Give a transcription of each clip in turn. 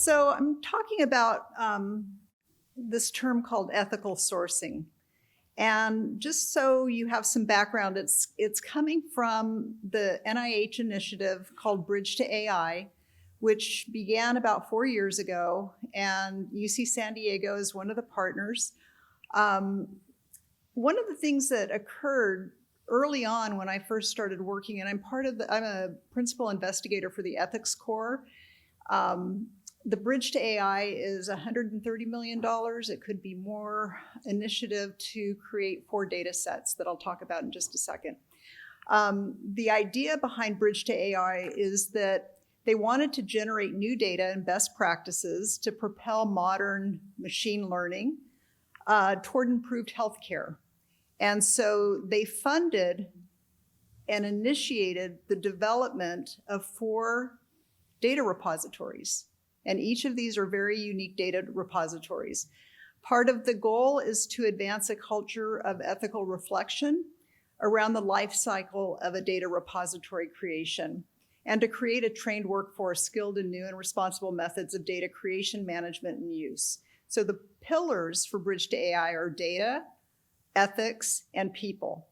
So I'm talking about this term called ethical sourcing. And just so you have some background, it's coming from the NIH initiative called Bridge to AI, which began about 4 years ago, and UC San Diego is one of the partners. One of the things that occurred early on when I first started working, and I'm a principal investigator for the ethics core. The Bridge to AI is $130 million. It could be more. Initiative to create 4 data sets that I'll talk about in just a second. The idea behind Bridge to AI is that they wanted to generate new data and best practices to propel modern machine learning toward improved healthcare. And so they funded and initiated the development of 4 data repositories. And each of these are very unique data repositories. Part of the goal is to advance a culture of ethical reflection around the life cycle of a data repository creation, and to create a trained workforce skilled in new and responsible methods of data creation, management, and use. So the pillars for Bridge to AI are data, ethics, and people.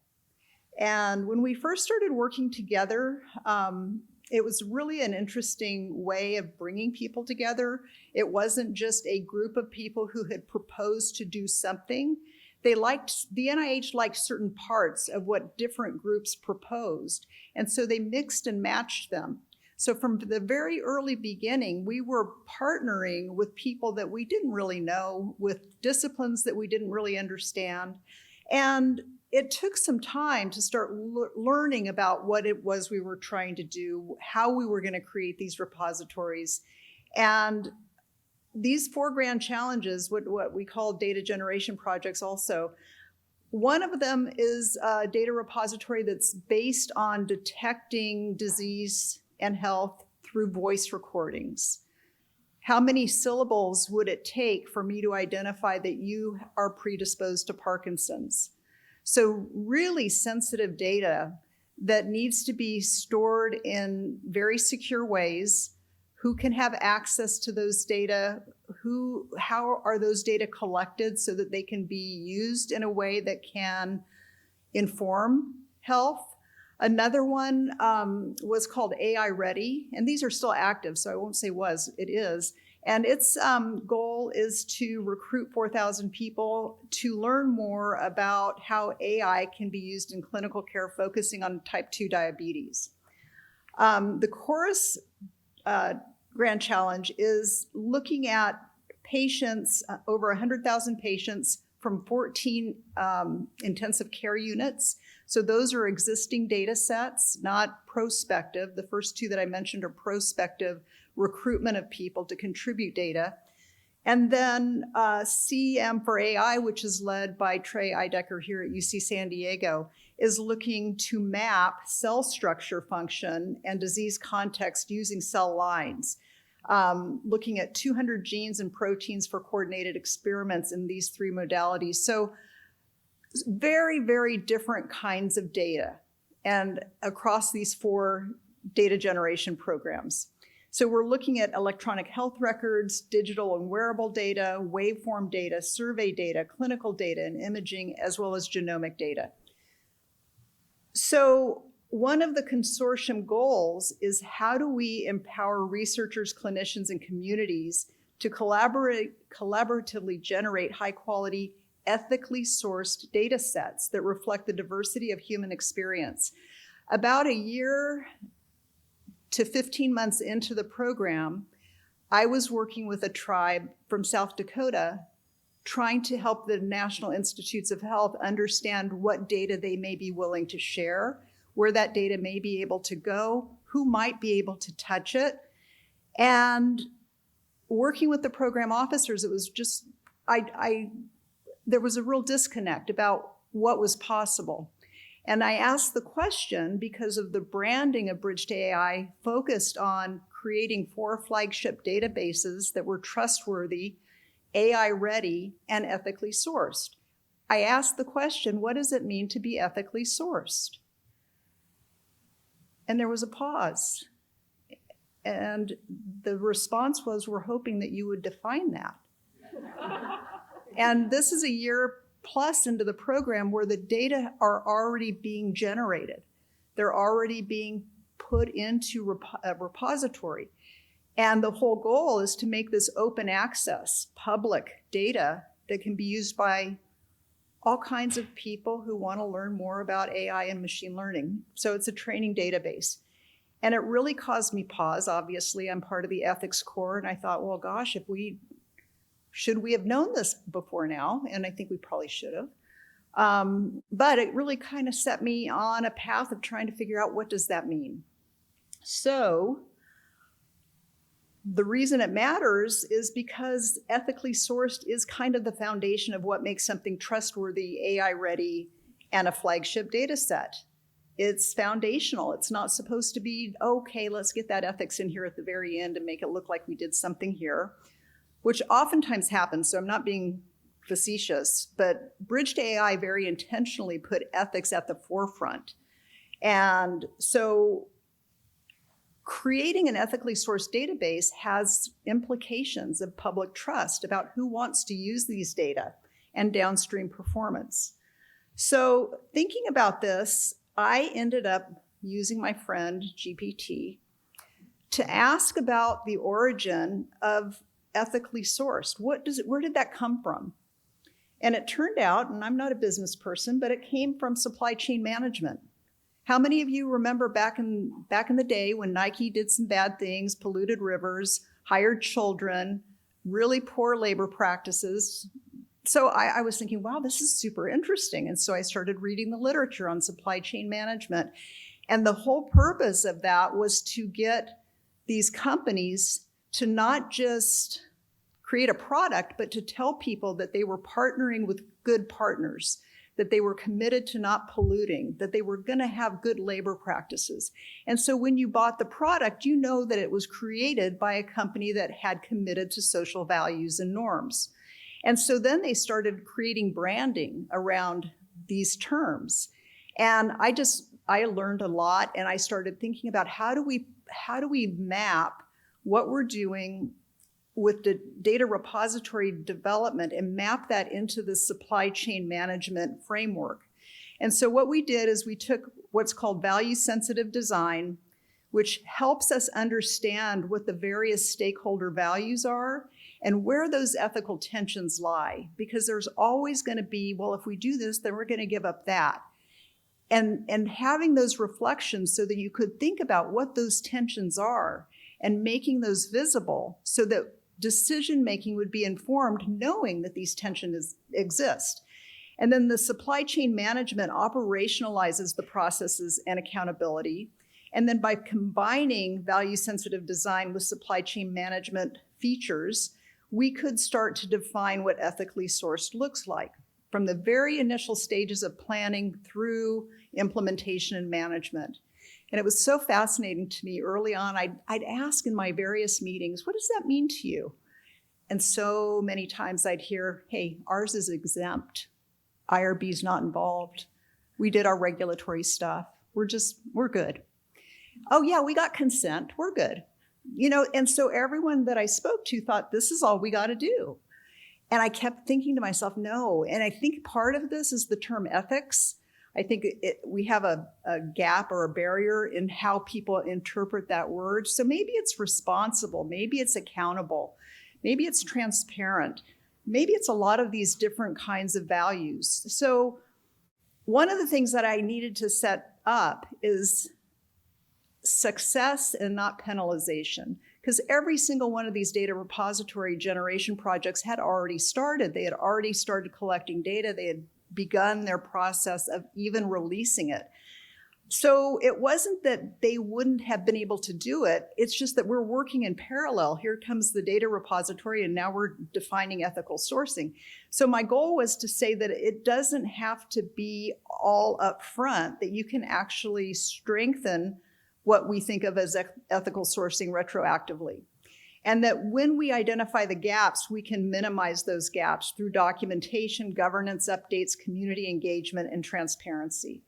And when we first started working together, it was really an interesting way of bringing people together. It wasn't just a group of people who had proposed to do something. The NIH liked certain parts of what different groups proposed, and so they mixed and matched them. So from the very early beginning, we were partnering with people that we didn't really know, with disciplines that we didn't really understand. And it took some time to start learning about what it was we were trying to do, how we were going to create these repositories. And these 4 grand challenges, what we call data generation projects also, one of them is a data repository that's based on detecting disease and health through voice recordings. How many syllables would it take for me to identify that you are predisposed to Parkinson's? So really sensitive data that needs to be stored in very secure ways. Who can have access to those data? How are those data collected so that they can be used in a way that can inform health? Another one was called AI Ready, and these are still active, so I won't say was, it is. And its goal is to recruit 4,000 people to learn more about how AI can be used in clinical care, focusing on type 2 diabetes. The Chorus Grand Challenge is looking at patients, over 100,000 patients from 14 intensive care units. So those are existing data sets, not prospective. The first 2 that I mentioned are prospective recruitment of people to contribute data. And then CM for AI, which is led by Trey Idecker here at UC San Diego, is looking to map cell structure function and disease context using cell lines, looking at 200 genes and proteins for coordinated experiments in these 3 modalities. So very, very different kinds of data, and across these 4 data generation programs. So we're looking at electronic health records, digital and wearable data, waveform data, survey data, clinical data, and imaging, as well as genomic data. So one of the consortium goals is, how do we empower researchers, clinicians, and communities to collaboratively generate high-quality, ethically sourced data sets that reflect the diversity of human experience? About a year to 15 months into the program, I was working with a tribe from South Dakota, trying to help the National Institutes of Health understand what data they may be willing to share, where that data may be able to go, who might be able to touch it. And working with the program officers, it was just, there was a real disconnect about what was possible. And I asked the question because of the branding of Bridge to AI focused on creating 4 flagship databases that were trustworthy, AI ready, and ethically sourced. I asked the question, what does it mean to be ethically sourced? And there was a pause. And the response was, we're hoping that you would define that. And this is a year plus into the program where the data are already being generated. They're already being put into a repository. And the whole goal is to make this open access, public data that can be used by all kinds of people who want to learn more about AI and machine learning. So it's a training database. And it really caused me pause. Obviously, I'm part of the ethics core, and I thought, well, gosh, should we have known this before now? And I think we probably should have. But it really kind of set me on a path of trying to figure out, what does that mean? So the reason it matters is because ethically sourced is kind of the foundation of what makes something trustworthy, AI ready, and a flagship data set. It's foundational. It's not supposed to be, okay, let's get that ethics in here at the very end and make it look like we did something here, which oftentimes happens. So I'm not being facetious, but Bridge to AI very intentionally put ethics at the forefront. And so creating an ethically sourced database has implications of public trust about who wants to use these data and downstream performance. So thinking about this, I ended up using my friend GPT to ask about the origin of ethically sourced. Where did that come from? And it turned out, and I'm not a business person, but it came from supply chain management. How many of you remember back in the day when Nike did some bad things, polluted rivers, hired children, really poor labor practices? So I was thinking, wow, this is super interesting. And so I started reading the literature on supply chain management. And the whole purpose of that was to get these companies to not just create a product, but to tell people that they were partnering with good partners, that they were committed to not polluting, that they were going to have good labor practices. And so when you bought the product, you know that it was created by a company that had committed to social values and norms. And so then they started creating branding around these terms. And I learned a lot, and I started thinking about how do we map what we're doing with the data repository development and map that into the supply chain management framework. And so what we did is we took what's called value-sensitive design, which helps us understand what the various stakeholder values are and where those ethical tensions lie. Because there's always going to be, well, if we do this, then we're going to give up that. And having those reflections so that you could think about what those tensions are and making those visible so that decision-making would be informed knowing that these tensions exist. And then the supply chain management operationalizes the processes and accountability. And then by combining value-sensitive design with supply chain management features, we could start to define what ethically sourced looks like from the very initial stages of planning through implementation and management. And it was so fascinating to me early on. I'd ask in my various meetings, what does that mean to you? And so many times I'd hear, hey, ours is exempt. IRB's not involved. We did our regulatory stuff. We're good. Oh yeah, we got consent. We're good. And so everyone that I spoke to thought this is all we got to do. And I kept thinking to myself, no. And I think part of this is the term ethics. I think we have a gap or a barrier in how people interpret that word. So maybe it's responsible, maybe it's accountable, maybe it's transparent, maybe it's a lot of these different kinds of values. So one of the things that I needed to set up is success and not penalization, because every single one of these data repository generation projects had already started. They had already started collecting data. They had begun their process of even releasing it. So it wasn't that they wouldn't have been able to do it. It's just that we're working in parallel. Here comes the data repository, and now we're defining ethical sourcing. So my goal was to say that it doesn't have to be all up front, that you can actually strengthen what we think of as ethical sourcing retroactively. And that when we identify the gaps, we can minimize those gaps through documentation, governance updates, community engagement, and transparency.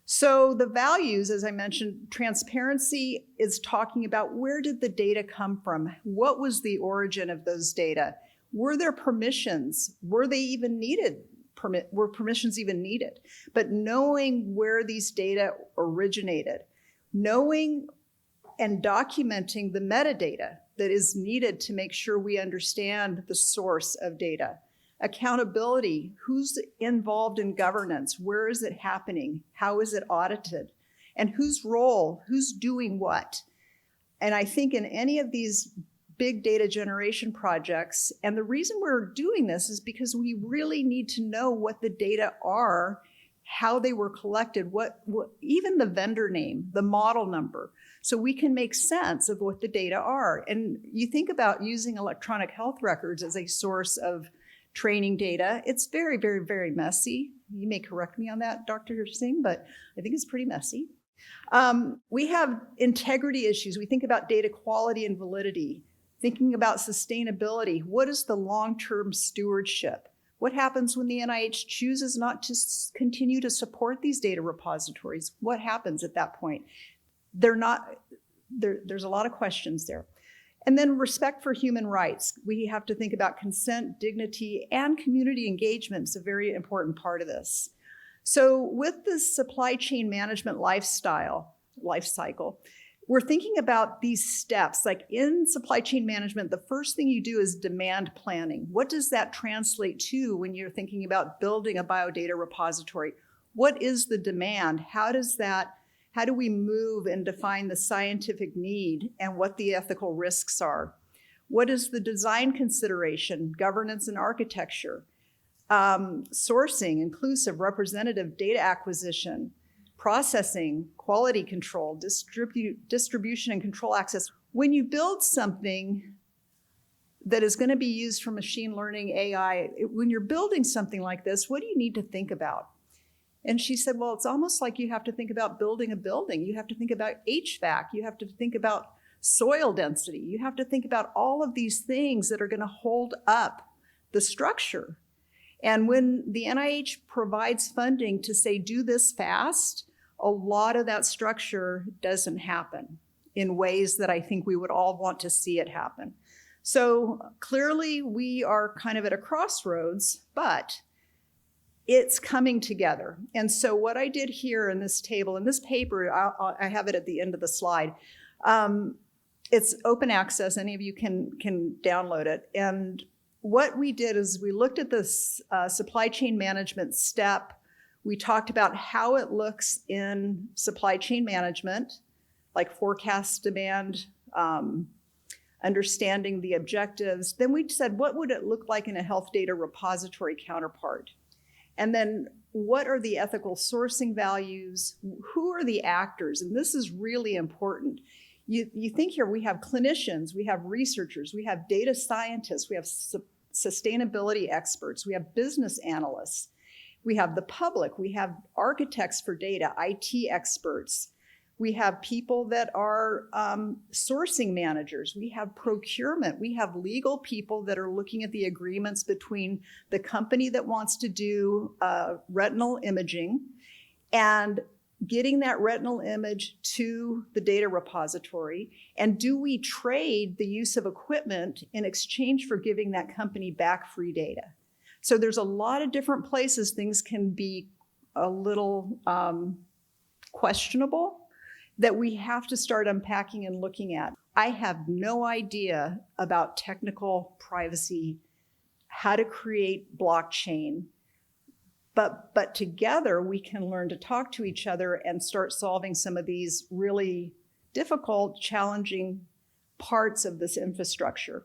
So the values, as I mentioned, transparency is talking about where did the data come from? What was the origin of those data? Were there permissions? Were they even needed? Were permissions even needed? But knowing where these data originated, knowing and documenting the metadata that is needed to make sure we understand the source of data. Accountability, who's involved in governance? Where is it happening? How is it audited? And whose role, who's doing what? And I think in any of these big data generation projects, and the reason we're doing this is because we really need to know what the data are, how they were collected, what even the vendor name, the model number, so we can make sense of what the data are. And you think about using electronic health records as a source of training data. It's very, very, very messy. You may correct me on that, Dr. Singh, but I think it's pretty messy. We have integrity issues. We think about data quality and validity, thinking about sustainability. What is the long-term stewardship? What happens when the NIH chooses not to continue to support these data repositories? What happens at that point? There's a lot of questions there. And then respect for human rights. We have to think about consent, dignity, and community engagement is a very important part of this. So with the supply chain management life cycle, we're thinking about these steps. Like in supply chain management, the first thing you do is demand planning. What does that translate to when you're thinking about building a biodata repository? What is the demand? How do we move and define the scientific need and what the ethical risks are? What is the design consideration, governance and architecture, sourcing, inclusive, representative data acquisition, processing, quality control, distribution and control access. When you build something that is going to be used for machine learning, AI, when you're building something like this, what do you need to think about? And she said, well, it's almost like you have to think about building a building. You have to think about HVAC. You have to think about soil density. You have to think about all of these things that are going to hold up the structure. And when the NIH provides funding to say, do this fast, a lot of that structure doesn't happen in ways that I think we would all want to see it happen. So clearly we are kind of at a crossroads, but it's coming together. And so what I did here in this table, in this paper, I have it at the end of the slide. It's open access. Any of you can download it. And what we did is we looked at this supply chain management step. We talked about how it looks in supply chain management, like forecast demand, understanding the objectives. Then we said, what would it look like in a health data repository counterpart? And then what are the ethical sourcing values? Who are the actors? And this is really important. You think here we have clinicians, we have researchers, we have data scientists, we have sustainability experts, we have business analysts, we have the public, we have architects for data, IT experts, we have people that are sourcing managers, we have procurement, we have legal people that are looking at the agreements between the company that wants to do retinal imaging and getting that retinal image to the data repository. And do we trade the use of equipment in exchange for giving that company back free data? So there's a lot of different places things can be a little questionable that we have to start unpacking and looking at. I have no idea about technical privacy, how to create blockchain, but together we can learn to talk to each other and start solving some of these really difficult, challenging parts of this infrastructure.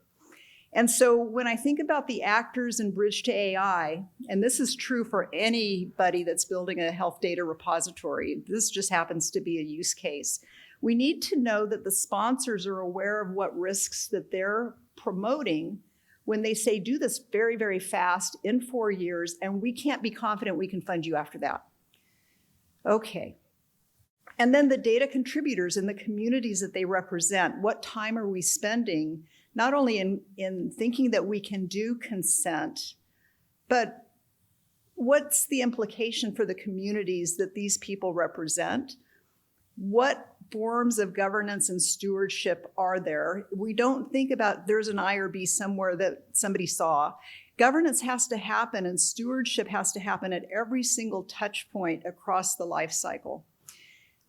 And so when I think about the actors in Bridge to AI, and this is true for anybody that's building a health data repository, this just happens to be a use case. We need to know that the sponsors are aware of what risks that they're promoting when they say, do this very, very fast in 4 years, and we can't be confident we can fund you after that. Okay. And then the data contributors in the communities that they represent, what time are we spending, not only in thinking that we can do consent, but what's the implication for the communities that these people represent? What forms of governance and stewardship are there? We don't think about there's an IRB somewhere that somebody saw. Governance has to happen and stewardship has to happen at every single touch point across the life cycle.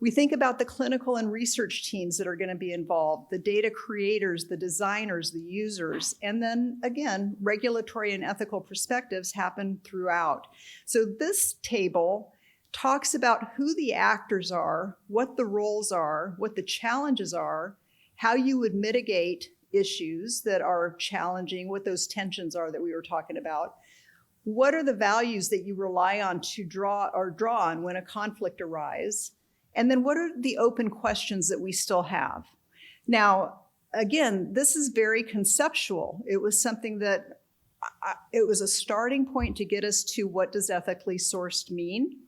We think about the clinical and research teams that are going to be involved, the data creators, the designers, the users, and then again, regulatory and ethical perspectives happen throughout. So this table talks about who the actors are, what the roles are, what the challenges are, how you would mitigate issues that are challenging, what those tensions are that we were talking about. What are the values that you rely on to draw on when a conflict arises? And then what are the open questions that we still have? Now, again, this is very conceptual. It was something that, it was a starting point to get us to what does ethically sourced mean?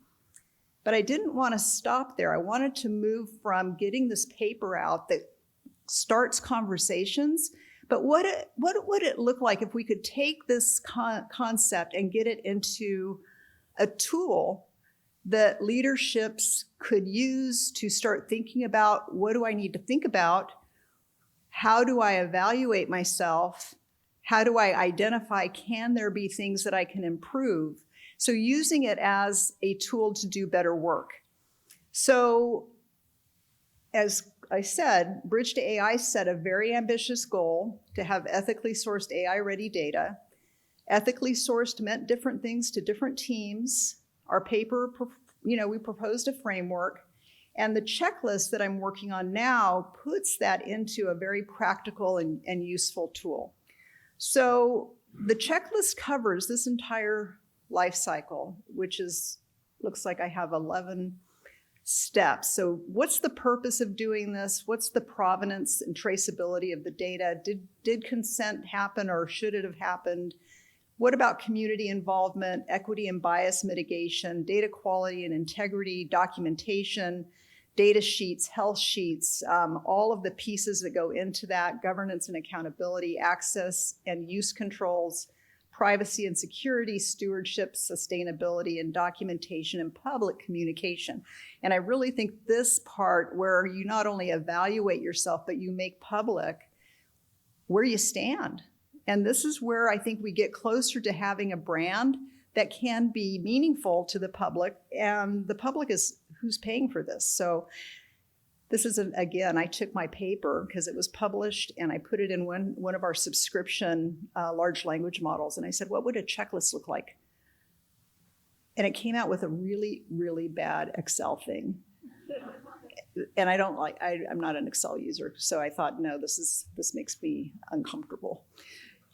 But I didn't want to stop there. I wanted to move from getting this paper out that starts conversations, but what would it look like if we could take this concept and get it into a tool that leaderships could use to start thinking about, what do I need to think about? How do I evaluate myself? How do I identify, can there be things that I can improve? So using it as a tool to do better work. So as I said, Bridge to AI set a very ambitious goal to have ethically sourced AI-ready data. Ethically sourced meant different things to different teams. Our paper, we proposed a framework, and the checklist that I'm working on now puts that into a very practical and useful tool. So the checklist covers this entire life cycle, which looks like I have 11 steps. So what's the purpose of doing this? What's the provenance and traceability of the data? Did consent happen or should it have happened? What about community involvement, equity and bias mitigation, data quality and integrity, documentation, data sheets, health sheets, all of the pieces that go into that, governance and accountability, access and use controls, privacy and security, stewardship, sustainability, and documentation and public communication. And I really think this part where you not only evaluate yourself, but you make public where you stand. And this is where I think we get closer to having a brand that can be meaningful to the public, and the public is who's paying for this. So this is, again, I took my paper because it was published and I put it in one of our subscription large language models. And I said, what would a checklist look like? And it came out with a really, really bad Excel thing. And I'm not an Excel user. So I thought, no, this makes me uncomfortable.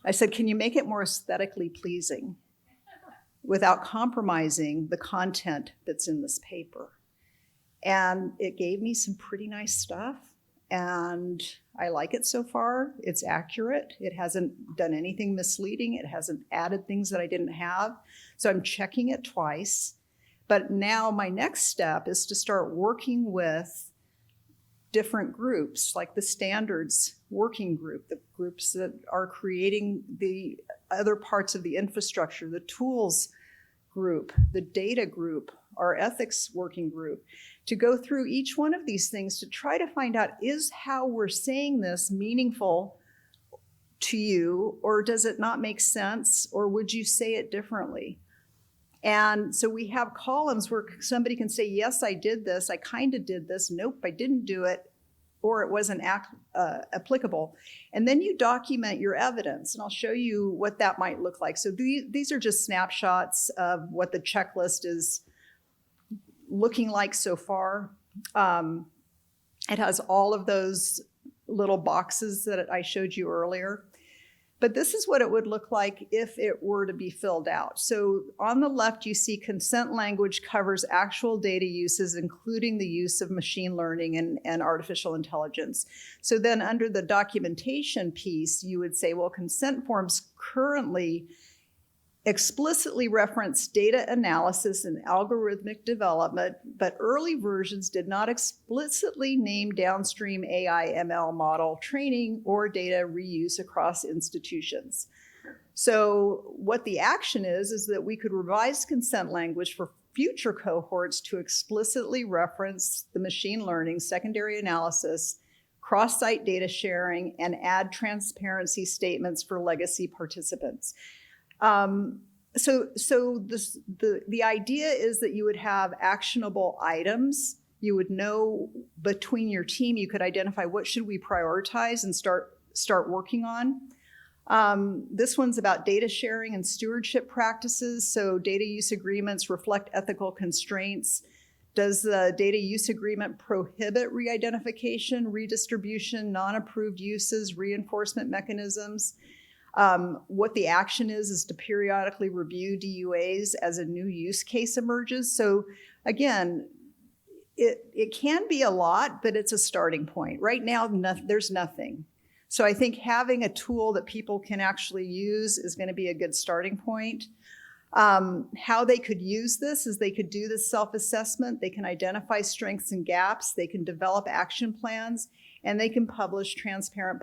I said, can you make it more aesthetically pleasing without compromising the content that's in this paper? And it gave me some pretty nice stuff, and I like it so far. It's accurate. It hasn't done anything misleading. It hasn't added things that I didn't have. So I'm checking it twice. But now my next step is to start working with different groups, like the standards working group, the groups that are creating the other parts of the infrastructure, the tools group, the data group, our ethics working group, to go through each one of these things to try to find out, is how we're saying this meaningful to you, or does it not make sense, or would you say it differently? And so we have columns where somebody can say, yes, I did this, I kind of did this, nope, I didn't do it, or it wasn't applicable. And then you document your evidence, and I'll show you what that might look like. So these are just snapshots of what the checklist is looking like so far. It has all of those little boxes that I showed you earlier. But this is what it would look like if it were to be filled out. So on the left, you see consent language covers actual data uses, including the use of machine learning and artificial intelligence. So then under the documentation piece, you would say, well, consent forms currently explicitly reference data analysis and algorithmic development, but early versions did not explicitly name downstream AI ML model training or data reuse across institutions. So what the action is that we could revise consent language for future cohorts to explicitly reference the machine learning, secondary analysis, cross-site data sharing, and add transparency statements for legacy participants. So the idea is that you would have actionable items. You would know between your team, you could identify what should we prioritize and start working on. This one's about data sharing and stewardship practices. So data use agreements reflect ethical constraints. Does the data use agreement prohibit re-identification, redistribution, non-approved uses, reinforcement mechanisms? What the action is to periodically review DUAs as a new use case emerges. So again, it can be a lot, but it's a starting point. Right now, there's nothing. So I think having a tool that people can actually use is going to be a good starting point. How they could use this is they could do this self-assessment, they can identify strengths and gaps, they can develop action plans, and they can publish transparent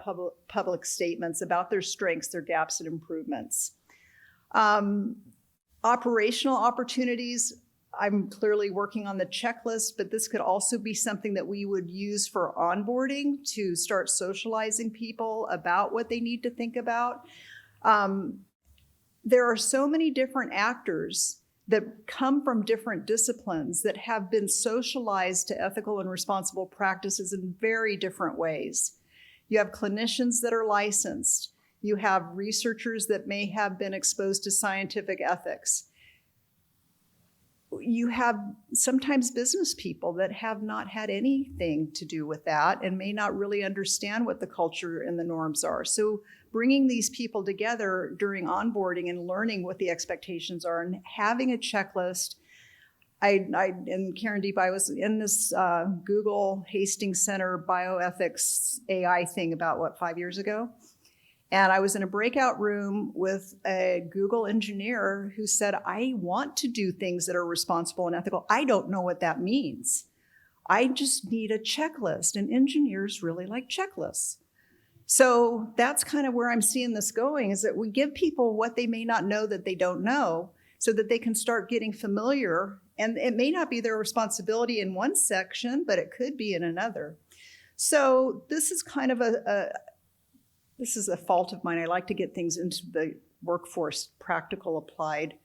public statements about their strengths, their gaps, and improvements. Operational opportunities, I'm clearly working on the checklist, but this could also be something that we would use for onboarding to start socializing people about what they need to think about. There are so many different actors that come from different disciplines that have been socialized to ethical and responsible practices in very different ways. You have clinicians that are licensed. You have researchers that may have been exposed to scientific ethics. You have sometimes business people that have not had anything to do with that and may not really understand what the culture and the norms are. So bringing these people together during onboarding and learning what the expectations are and having a checklist. And Karen Deep, I was in this Google Hastings Center bioethics AI thing about 5 years ago? And I was in a breakout room with a Google engineer who said, I want to do things that are responsible and ethical. I don't know what that means. I just need a checklist, and engineers really like checklists. So that's kind of where I'm seeing this going, is that we give people what they may not know that they don't know so that they can start getting familiar. And it may not be their responsibility in one section, but it could be in another. So this is kind of this is a fault of mine. I like to get things into the workforce, practical, applied,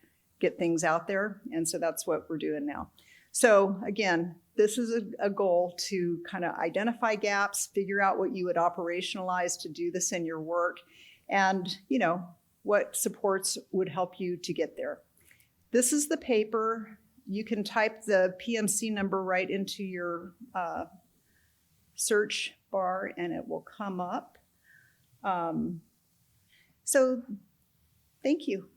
get things out there. And so that's what we're doing now. So again, this is a goal to kind of identify gaps, figure out what you would operationalize to do this in your work, and what supports would help you to get there. This is the paper. You can type the PMC number right into your search bar and it will come up. So thank you.